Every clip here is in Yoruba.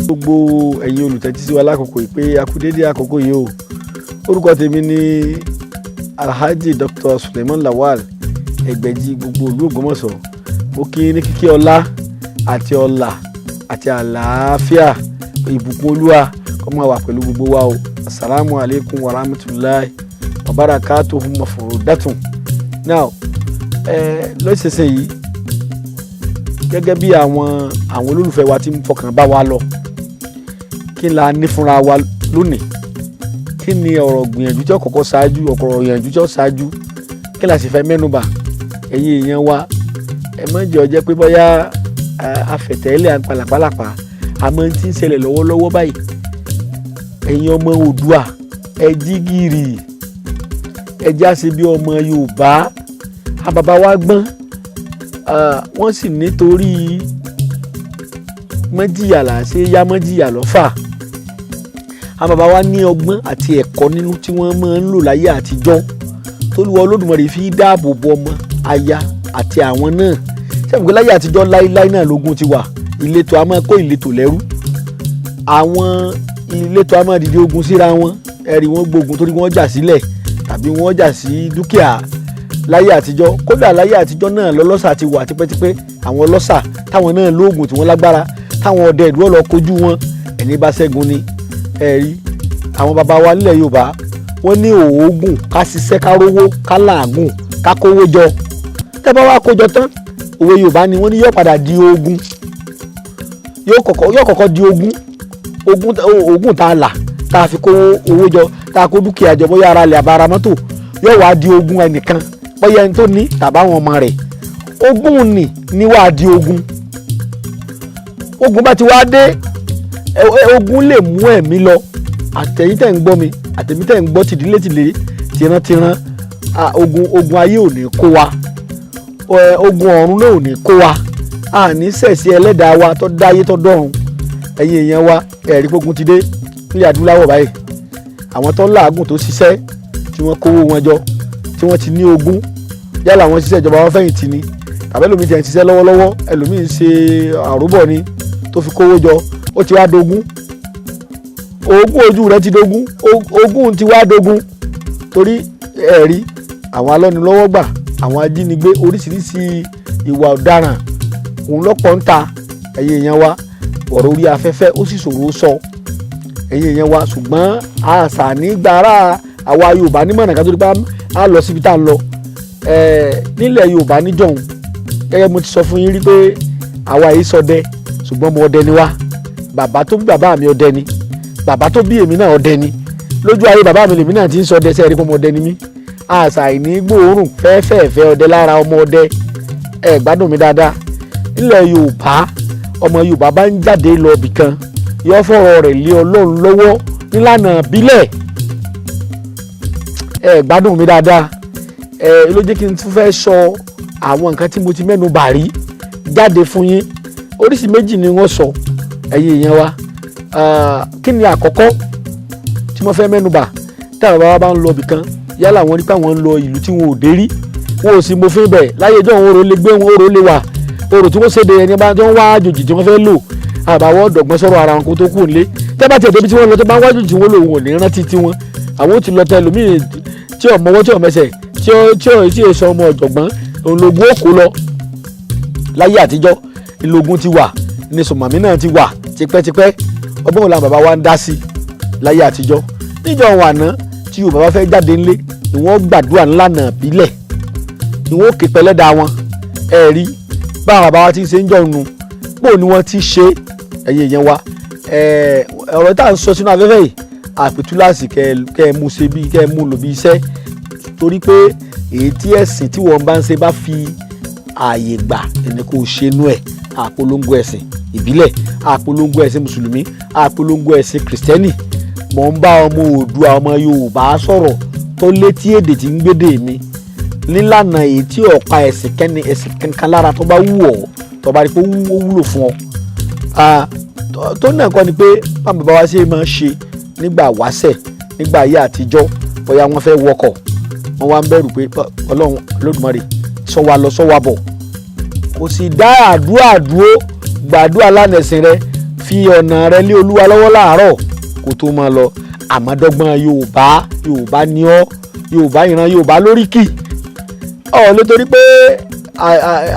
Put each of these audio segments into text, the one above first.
gbogbo ẹ̀yin olùtẹ́tí sí wa lákòókò yìí pé a kú dédé àkókò yìí o. Orúkọ tèmi ni Alhaji Dr. Suleiman Lawal Ẹgbẹ̀jì gbogbo ìlú Ògbómọ̀ṣọ́. Mo kí ní kíkí ọlá àti ọlà àti àlàáfíà ìbùkún Olúwa kó máa wà pẹ̀lú gbogbo wa o. Assalamu alaikum wa rahmatullahi wa barakatuhu mafrudatun. Now lọ́sẹ̀sẹ̀ yìí gẹ́gẹ́ bí àwọn olólùfẹ́ wa tí ń fọkàn bá wa lọ, kí la ní fúnra wa lónìí, kí ni ọ̀rọ̀ gbìyànjú tí ó kọ́kọ́ ṣáájú, ọ̀rọ̀ gbìyànjú tí ó ṣáájú, kí la sì fẹ́ mẹ́nubà. Ẹ̀yin èèyàn wa ẹ má jẹ́ ó jẹ́ pé bóyá afẹ̀tẹ́lẹ̀ àpàlàpàlàpà àmọ́ tí ń ṣẹlẹ̀ lọ́wọ́lọ́wọ́ báyìí. Ẹ̀yin ọmọ Oòduà ẹ jí gìrì, ẹ já sí bí ọmọ Yorùbá. Àbàbá wa gbọ́n wọ́n sì nítorí mọ́jìyà là ṣe yá mọ́jìyà lọ́fà. Àbàbá wa ní ọgbọ́n àti ẹ̀kọ́ nínú tí wọ́n máa ń lò láyé àtijọ́ t'Olúwa Olódùmarè fi dáàbò bo ọmọ, aya àti àwọn náà. Ṣé ìgbé láyé àtijọ́ láíláí náà lógun ti wà, ìletò a máa kó ìletò lẹ́rú, àwọn ìletò a máa dìde ogun síra wọn, ẹ̀rí wọn gbógun torí wọ́n jà sílẹ̀ tàbí wọ́n jà sí dúkìá. Láyé àtijọ́, kódà láyé àtijọ́ náà lọ́lọ́ṣà ti wà tipẹ́tipẹ́. Àwọn ọlọ́ṣà táwọn náà lóògùn tí wọ́n lágbára, táwọn ọdẹ ìlú ọ̀lọ́ kojú wọn, ẹni bá ṣẹ́gun ni. Ẹ̀rí àwọn bàbá wa nílẹ̀ Yorùbá wọ́n ní òògùn ká ṣiṣẹ́ ká rówó ká làágùn ká kówó jọ. Tẹ́ bá wá kójọ tán, òwe Yorùbá ni wọ́n ní yóò padà di ogun, yóò kọ́kọ́ di ogun tá a là tá a fi kó owó jọ, tá a kó dúkìá jọ, bóyá ara lẹ̀ àbára mọ́tò, yóò wá di ogun ẹnìkan, bóyá ẹni tó ní tàbáwọn ọmọ rẹ̀. Ogun ni wá di ogun. Ogun bá ti wá dé, ogun lè mú ẹ̀mí lọ. Àtẹ̀yin tẹ̀ ń gbọ́ mi, àtẹ̀mí tẹ̀ ń gbọ́ tìdílé tìran ogun ayé ò ní kó wa, ogun ọ̀run náà ò ní kó wa. A ní sẹ̀sí ẹlẹ́dàá wa tó dáyé tó dọ̀run. Ẹ̀yin èèyàn wa ẹ̀rí gbógun ti dé nílẹ̀ adúláwọ̀ báyìí. Àwọn tó làágùn tó ṣiṣẹ́ tí wọ́n kówó wọn jọ, tí wọ́n ti ní ogún, yálà wọ́n ṣiṣẹ́ ìjọba wọn fẹ̀yìntì ni tàbí ẹlòmíì ti ń ṣiṣẹ́ lọ́wọ́lọ́wọ́, ẹlòmíì ń ṣe àrúbọ̀ ni tó fi kówó jọ, ó ti wá dogun. Ogún ojú rẹ̀ ti dogun, ogún ti wá dogun torí ẹ̀rí àwọn alọ́nilọ́wọ́gbà, àwọn ajínigbé, oríṣiríṣi ìwà ọ̀daràn òun lọ́pọ̀ ń ta. Ẹ̀yin èèyàn wa ọ̀rọ̀ orí afẹ́fẹ́ ó sì ṣòro sọ. Ẹ̀yin èèyàn wa ṣùgbọ́n àṣà nígbàrá àwa Yorùbá nímọ̀ràn ká tó dípá á lọ síbi tá à ń lọ. Nílẹ̀ Yorùbá níjọ̀hún gẹ́gẹ́ mo ti sọ fún yín rí pé àwa yìí ṣọdẹ ṣùgbọ́n ọmọ ọdẹ ni wá. Bàbá tó bí bàbá mi ọdẹ ni, bàbá tó bí èmi náà ọdẹ ni. Lójú ayé bàbá mi lèmi náà ti ń ṣọdẹ, sẹ́ẹ̀rí pé ọmọ ọdẹ ni mí. Àṣà ìní gbòòrùn fẹ́ẹ́fẹ́ẹ̀fẹ́ ọdẹ lára ọmọ ọdẹ. Ẹ gbádùn mi dáadáa. Nílẹ̀ Yorùbá ọmọ Yorùbá bá ń jáde lọ ibì kan, yóò fọ̀rọ̀ rẹ̀ lé Ọlọ́run lọ́wọ́ nílànà ìbílẹ̀. Ẹ gbádùn mi dáadáa. Ló jẹ́ kí n tún fẹ́ sọ àwọn nǹkan tí mo ti mẹ́nu bà rí jáde fún yín. Oríṣi méjì ni wọ́n sọ. Ẹ̀yin èèyàn wa kí ni àkọ́kọ́ tí mo fẹ́ mẹ́nu bà? Táwọn bàbá bá ń lọ ibì kan, yálà wọ́n rí pé àwọn ń lọ ìlú tí wọn ò dé rí, wọn ò sì mọ̀fin bẹ̀. Láyé ìjọ́ òun orò lè gbé wọn, orò lè wà, orò tí wọ́n ṣèdè ẹni bá tó ń wá àjòjì tí wọ́n fẹ́ lò, àbáwọ̀ dọ̀gbọ́n sọ̀rọ̀ ara wọn kó tó kù nílé. Tẹ́ bá tiẹ̀ débi tí wọ́n lọ, tẹ́ bá ń wájú tí wọ́n lò wọn ò ní rántí tiwọn. Àwọn ò ti lọ tẹ ẹlòmíì tí ò mọwọ́ tí ò mẹsẹ̀ tí ò sọ ọmọ ọ̀jọ̀gbọ́n ológun òkú lọ. Láyé àtijọ́ ìlógun ti wà, ní sùmàmí náà ti wà tipẹ́tipẹ́. Ọgbọ́n wo la bàbá wa ń dá sí láyé àtijọ́. Níjọ́ wọn àná tí Yorùbá bá fẹ́ jáde ńlé ni wọ́n gbàdúrà ńlànà bílẹ̀, ni wọ́n ké pẹlẹ́dà wọn. Ẹ̀rí báwọn bàbá wa ti ń ṣe ń jọ nu, bó ni wọ́n ti ṣe. Ẹ̀yin èèyàn wa ọ̀rọ̀ tá à ń sọ sínú afẹ́fẹ́ yìí àpètúláàsì kẹ́ ẹ mú ṣe bí kẹ́ ẹ mú lò bí iṣẹ́, torí pé èyí tí ẹ̀sìn tí wọ́n bá ń ṣe bá fi ààyè gbà ẹni kò ṣe inú ẹ̀. Àpolongo ẹ̀sìn ìbílẹ̀, àpolongo ẹ̀sìn mùsùlùmí, àpolongo ẹ̀sìn kìrìsìtẹ́nì. Mò ń bá ọmọ Oòduà ọmọ Yorùbá sọ̀rọ̀ tó létí èdè tí ń gbédè mi nílànà èyí tí ọ̀pá ẹ̀sìn kankan lára tó bá wù ọ́, tó bá rí pé ó wúlò fún ọ. Tó náà kọ́ ni pé báwọn bàbá wa ṣe máa ń ṣe nígbà wáṣẹ̀, nígbà ayé àtijọ́. Bóyá wọ́n fẹ́ wọkọ̀, wọ́n wá ń bẹ̀rù pé Ọlọ́run Olódùmarè sọ wa lọ sọ wa bọ̀. Kò sì dá àdúrà dúró, gbàdúrà lánàá ẹ̀sìn rẹ, fi ọ̀nà rẹ lé Olúwa lọ́wọ́ láàárọ̀ kó tó máa lọ. Àmọ́dọ́gbọ́n Yorùbá ni ọ́, Yorùbá ìran Yorùbá lóríkì. Nítorí pé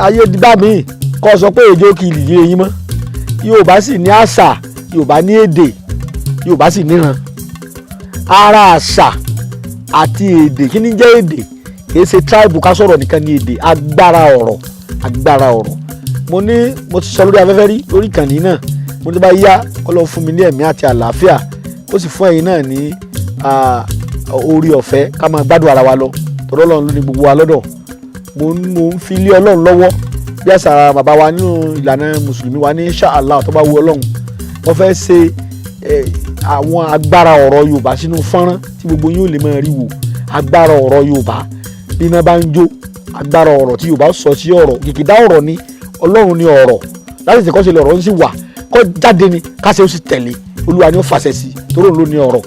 ayé dìbà míì kọ́ sọ pé èjò kì í lè yín mọ́. Yorùbá sì ní àṣà, Yorùbá ní èdè, Yorùbá sì níran. Ara àṣà àti èdè, kí ni jẹ́ èdè? Kìí ṣe tribe ká sọ̀rọ̀ nìkan ní èdè, agbára ọ̀rọ̀. Mo ti sọ lórí afẹ́fẹ́ rí lórí ìkànnì náà. Mo ní bá yá Ọlọ́run fún mi ní ẹ̀mí àti àlàáfíà, ó sì fún ẹ̀yin náà ní orí ọ̀fẹ́ ká máa gbádùn ara wa lọ. Tọ́rọ́ Ọlọ́run ló ní gbogbo wa lọ́dọ̀. Mo ń fi lé Ọlọ́run lọ́wọ́ bí àṣà bàbá wa nínú ìlànà mùsùlùmí wa ní inshallah tó bá wù Ọlọ́run. Wọ́n fẹ́ ṣe àwọn agbára ọ̀rọ̀ Yorùbá sínú fọ́nrán tí gbogbo yín ò lè máa rí wò. Agbára ọ̀rọ̀ Yorùbá bí iná bá ń jó, agbára ọ̀rọ̀ tí Yorùbá sọ sí ọ̀rọ̀, kìkìdá ọ̀rọ̀ ni, Ọlọ́run ni ọ̀rọ̀, láti ṣe kọ́ ṣe lè ọ̀rọ̀ ń sì wà kọ́ jáde ni káṣe ó sì tẹ̀lé, Olúwa ni ó fàṣẹ sí torí òun ló ní ọ̀rọ̀.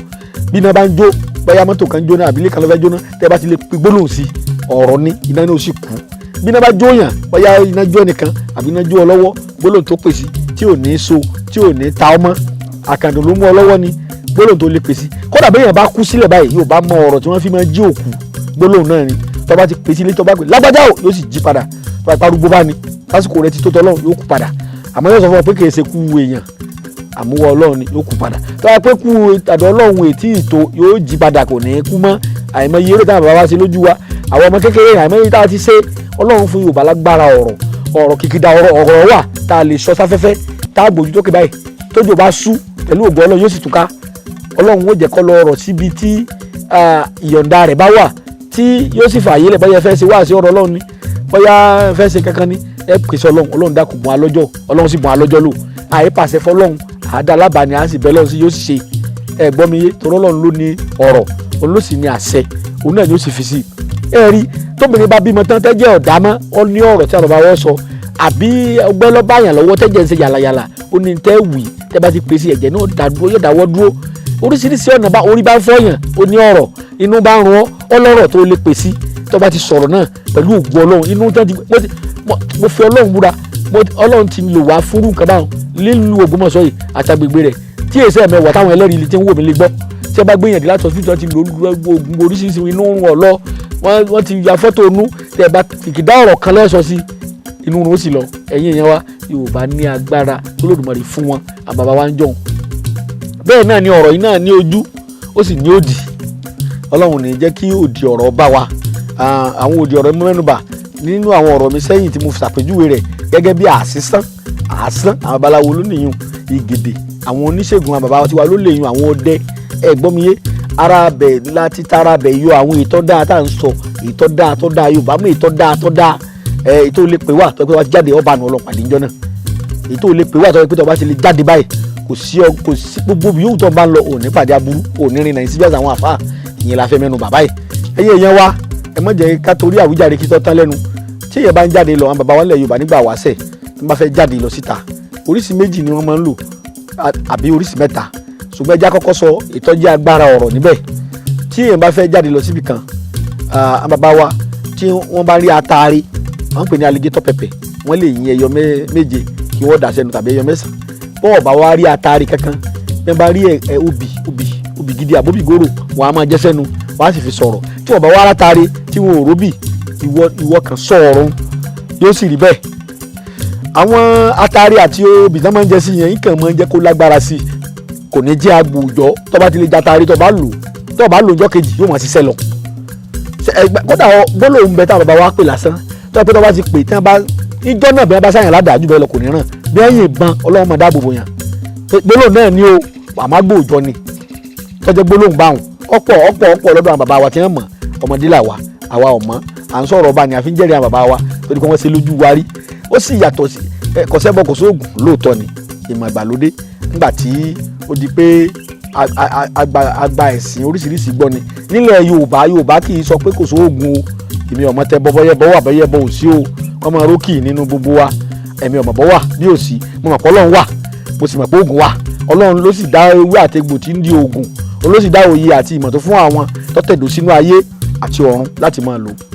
Bí iná bá ń jó, bóyá mọ́tò kan jóná àbí ilé kan ló fẹ́ jóná, tẹ́ bá ti lè pe gbólóhùn sí ọ̀rọ̀ ni, iná ni ó sì kú. Bí iná bá jó yàn, bóyá iná jó ẹnìkan àbí iná jó ọ lọ́wọ́, gbólóhùn tó pè sí tí ò ní so, tí ò ní ta ọmọ, àkàndùn ló mú ọ lọ́wọ́ ni gbólóhùn tó lè pè sí. Kódà bí èèyàn bá kú sílẹ̀ báyìí, yóò bá mọ ọ̀rọ̀ tí wọ́n fi máa jí òkú, gbólóhùn náà ni. Tó bá ti pè sí ilé, tó bá pè lágbájá ò, yóò sì jí padà. Tó bá parúgbó bá ní lásìkò rẹ ti tó tọ́lọ́run, yóò kú padà. Àmọ́ yóò sọ fún ọ pé kì í ṣe kú èèyàn, àmúwọ́ Ọlọ́run ni, yóò kú padà. Tó bá pé kú àdó Ọlọ́run ètí ìtò, yóò jí padà, kò ní kú mọ́. Àìmọye eré táwọn bàbá wa ṣe lójú wa, àwọn ọmọ kékeré àìmọye tá a ti ṣe. Ọlọ́run fún Yorùbá lágbára ọ̀rọ̀ kìkìdá ọ̀rọ̀ wà tá a lè sọ sáfẹ́fẹ́, tá a gbójú tókè báyìí tójò bá sú pẹ̀lú ògo Ọlọ́run yóò sì túká. Ọlọ́run ó jẹ́ kó lọ ọ̀rọ̀ síbi tí ìyọ̀ǹda rẹ̀ bá wà, tí yóò sì fààyè lẹ̀ bóyá fẹ́ ṣe wá sí ọ̀rọ̀ Ọlọ́run ni, bóyá fẹ́ ṣe kankan ni, ẹ pèsè Ọlọ́run dákun bùn alọ́jọ́, Ọlọ́run sì bùn alọ́jọ́ lò. Àyè pàṣẹ fọlọ́run, àdá alábàání á sì bẹ́ lọ́run sí yóò sì ṣe. Ẹ gbọ́ mi yé, torí Ọlọ́run ló ní ọ̀rọ̀, òun ló sì ní àṣẹ, òun náà ni ó sì fi sí. Ẹ rí tóbìnrin bá bímọ tán tẹ́jẹ́ ọ̀dá mọ́, ó ní ọ̀rọ̀ tí àbàbà wọ́n sọ, àbí ọgbẹ́ lọ́ bá yàn lọ́wọ́ tẹ́jẹ́ ń ṣe yàlàyàlà, ó ní tẹ́ wì tẹ́ bá ti pèsè ẹ̀jẹ̀ náà dàdúró, yóò dáwọ́ dúró. Oríṣiríṣi ọ̀nà bá orí bá ń fọyàn, ó ní ọ̀rọ̀, inú bá ń rún ọ́, ọlọ́rọ̀ tó lè pèsè tó bá ti sọ̀rọ̀ náà pẹ̀lú ògùn Ọlọ́run. Inú tán ti mo fi Ọlọ́run búra, Ọlọ́run ti lò wá fúrú nǹkan báwọn nílùú Ògbómọ̀ṣọ́ yìí àti agbègbè rẹ̀ tí èsì ẹ̀mẹ́wàá táwọn ẹlẹ́rìí ilé tí ń wò mí lè gbọ́. Tí ẹ bá gbé yàn dé láti hospital ti lò oògùn oríṣiríṣi, inú ń rún ọ lọ, wọ́n ti ya fọ́tò inú, tẹ́ ẹ bá kìkìdá ọ̀rọ̀ kan lẹ́sọ sí, inú rún ó sì lọ. Ẹ̀yin èèyàn wa, Yorùbá ní agbára Olódùmarè fún wọn, àbàbà wa ń jọ̀hún. Bẹ́ẹ̀ náà ni ọ̀rọ̀ yìí náà ní ojú, ó sì ní òdì. Ọlọ́run ní jẹ́ kí òdì ọ̀rọ̀ bá wa. Àwọn òdì ọ̀rọ̀ mẹ́nubà nínú àwọn ọ̀rọ̀ mi sẹ́yìn tí mo ṣàpèjúwe rẹ̀ gẹ́gẹ́ bí àsán àwọn babaláwo ló nìyún, ìgèdè àwọn oníṣègùn àwọn bàbá tiwa ló lè yún, àwọn ọdẹ. Ẹ gbọ́ mi yé, ara bẹ̀ láti tara bẹ̀ yọ àwọn ìtọ́ dáa tá à ń sọ, ìtọ́ dáa tọ́ dáa Yorùbá mú ìtọ́ dáa ètò lè pè wá tó pé wá jáde ọba àná ọlọ́pàá níjọ́ náà, ètò lè pè wá tó pé tó bá ti lè jáde báyìí kò sí gbogbo bí yóò tó bá ń lọ òní pàdé aburú, òní rìn náà síbíàsì àwọn àfáà. Ìyẹn la fẹ́ mẹ́nu bàbá yìí. Ẹ̀yin èèyàn wa, ẹ má jẹ́ ká torí àwíjàre kí tó tán lẹ́nu. Tí èèyàn bá ń jáde lọ, àwọn bàbá wa nílẹ̀ Yorùbá nígbà wáṣẹ̀ tó bá fẹ́ jáde lọ síta, oríṣi méjì ni wọ́n máa ń lò àbí oríṣi mẹ́ta, ṣùgbọ́n ẹja kọ́kọ́ sọ ìtọ́jú agbára ọ̀rọ̀ níbẹ̀. Tí èèyàn bá fẹ́ jáde lọ síbi kan, àwọn bàbá wa tí wọ́n bá rí ataare, wọ́n ń pè ní alligator pepper, wọ́n lè yin ẹyọ méje kí wọ́n dà sẹ́nu tàbí ẹyọ mẹ́sàn. Bọ́ọ̀ bá wá rí ataare kankan, bẹ́ẹ̀ bá rí obì gidi àbóbì gòrò, wọ́n á máa jẹ́ sẹ́nu, wọ́n á sì fi sọ̀rọ̀. Tí wọ́n bá wá ataare tí wọ́n ò róbì, ìwọ kan sọ̀rọ̀ yóò sì rí bẹ́ẹ̀. Àwọn ataare àti obì tán máa ń jẹ sí yẹn, nǹkan máa ń jẹ́ kó lágbára sí i, kò ní jẹ́ agbòòjọ́. tó bá ti lè jataare tó bá lò ọjọ́ kejì yóò máa ṣiṣẹ́ lọ. Kódà gbólóhùn bẹ táwọn bàbá wa pè lásán, tó bá ti pè tí wọ́n bá ìjọ náà bí wọ́n bá sáyàn ládàá jù bẹ́ẹ̀ lọ kò ní ràn, bí wọ́n yìnbọn Ọlọ́run máa dáàbò bò yàn. Gbólóhùn náà ni o, àmọ́ gbòòjọ́ ni tọ́jọ́ gbólóhùn báwọn ọ̀pọ̀ lọ́dọ̀ àwọn bàbá wa tí wọ́n mọ̀, ọmọdé làwa, àwa ọ̀mọ́ à ń sọ̀rọ̀ ọba ni àfi ń jẹ́rìí àwọn bàbá wa torí pé wọ́n ṣe lójú wa rí. Ó sì yàtọ̀ sí kọ̀sẹ́bọ̀ kò sóògùn lóòótọ́ ni ìmọ̀ ìgbàlódé nígbà tí ó di pé àgbà ẹ̀sìn oríṣiríṣi gbọ́ ni. Nílẹ̀ Yorùbá kì í sọ pé kò sóògùn o, èmi ọmọ tẹ bọ́bọ́yẹ́bọ́ wà bẹ́yẹ́bọ́ ò sí o, ọmọ rókì nínú gbogbo wa, ẹ̀mí ọmọ bọ́ wà bí ò sí, mo mọ̀ pé Ọlọ́run wà, mo sì mọ̀ pé oògùn wà. Ọlọ́run ló sì dá ewé àtegbò tí ń di oògùn, ó ló sì dá òye àti ìmọ̀ tó fún àwọn tó tẹ̀dó sínú ayé àti ọ̀run láti máa lò.